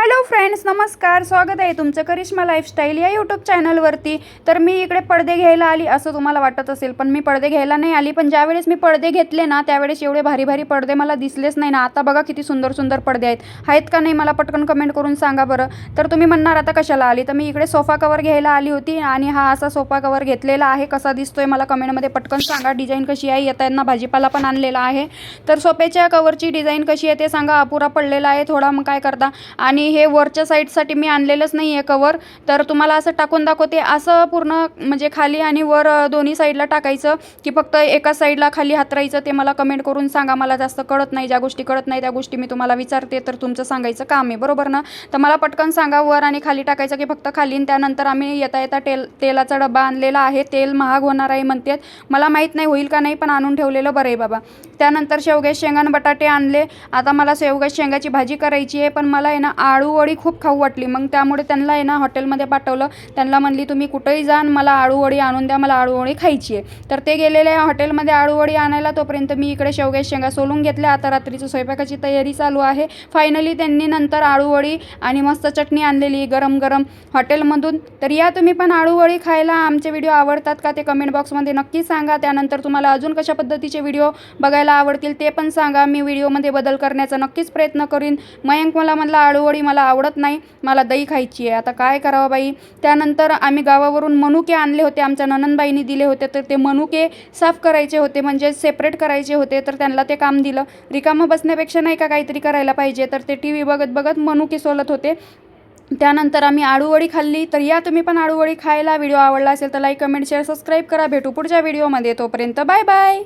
Hello friends, नमस्कार. स्वागत आहे तुमचं करिश्मा लाईफस्टाईल या यूट्यूब चॅनलवरती. तर मी इकडे पडदे घ्यायला आली असं तुम्हाला वाटत असेल, पण मी पडदे घ्यायला नाही आली. पण ज्यावेळेस मी पडदे घेतले ना, त्यावेळेस एवढे भारी भारी पडदे मला दिसलेच नाही ना. आता बघा किती सुंदर सुंदर पडदे आहेत का नाही, मला पटकन कमेंट करून सांगा बरं. तर तुम्ही म्हणणार आता कशाला आली, तर मी इकडे सोफा कवर घ्यायला आली होती आणि हा असा सोफा कवर घेतलेला आहे. कसा दिसतोय मला कमेंटमध्ये पटकन सांगा. डिझाईन कशी आहे, येताना भाजीपाला पण आणलेला आहे. तर सोफ्याच्या कवरची डिझाईन कशी आहे ते सांगा. अपुरा पडलेला आहे थोडा, मग काय करता. आणि हे वरच्या साईडसाठी मी आणलेलंच नाही आहे कवर. तर तुम्हाला असं टाकून दाखवते. असं पूर्ण म्हणजे खाली आणि वर दोन्ही साईडला टाकायचं की फक्त एका साईडला खाली हातरायचं, ते मला कमेंट करून सांगा. मला जास्त कळत नाही, ज्या गोष्टी कळत नाही त्या गोष्टी मी तुम्हाला विचारते, तर तुमचं सांगायचं काम आहे, बरोबर ना. तर मला पटकन सांगा, वर आणि खाली टाकायचं की फक्त खाली. त्यानंतर आम्ही येता येता तेलाचा डबा आणलेला आहे. तेल महाग होणार आहे म्हणतात, मला माहीत नाही होईल का नाही, पण आणून ठेवलेलं बरं आहे बाबा. त्यानंतर शेवग्याचे शेंगा आणि बटाटे आणले. आता मला शेवग्याच्या शेंगाची भाजी करायची आहे, पण मला आहे ना आळूवडी खूप खाऊ वाटली. मग त्यामुळे त्यांना आहे ना हॉटेलमध्ये पाठवलं. त्यांना म्हणली तुम्ही कुठेही जा, मला आळूवडी आणून द्या, मला आळूवडी खायची आहे. तर ते गेलेले हॉटेलमध्ये आळूवडी आणायला. तोपर्यंत मी इकडे शेवग्याच्या शेंगा सोलून घेतल्या. आता रात्रीचं स्वयंपाकाची तयारी चालू आहे. फायनली त्यांनी नंतर आळूवडी आणि मस्त चटणी आणलेली गरम गरम हॉटेलमधून. तर या तुम्ही पण आळूवडी खायला. आमचे व्हिडिओ आवडतात का ते कमेंट बॉक्समध्ये नक्की सांगा. त्यानंतर तुम्हाला अजून कशा पद्धतीचे व्हिडिओ बघायला आवडतील ते पण सांगा. मी व्हिडिओमध्ये बदल करण्याचा नक्कीच प्रयत्न करीन. मयंक मला म्हणला आळूवडी मला आवडत नाही, मला दही खायची आहे. आता काय करावं बाई. त्यानंतर आम्ही गावावरून मनुके आणले होते, आमच्या ननंदबाईंनी दिले होते. तर ते मनुके साफ करायचे होते, म्हणजे सेपरेट करायचे होते. तर त्यांना ते काम दिलं. रिकामं बसण्यापेक्षा नाही का काहीतरी करायला पाहिजे. तर ते TV बघत बघत मनुके सोलत होते. त्यानंतर आम्ही आळूवडी खाल्ली. तर या तुम्ही पण आळूवडी खायला. व्हिडिओ आवडला असेल तर लाईक, कमेंट, शेअर, सबस्क्राईब करा. भेटू पुढच्या व्हिडिओमध्ये. तोपर्यंत बाय बाय.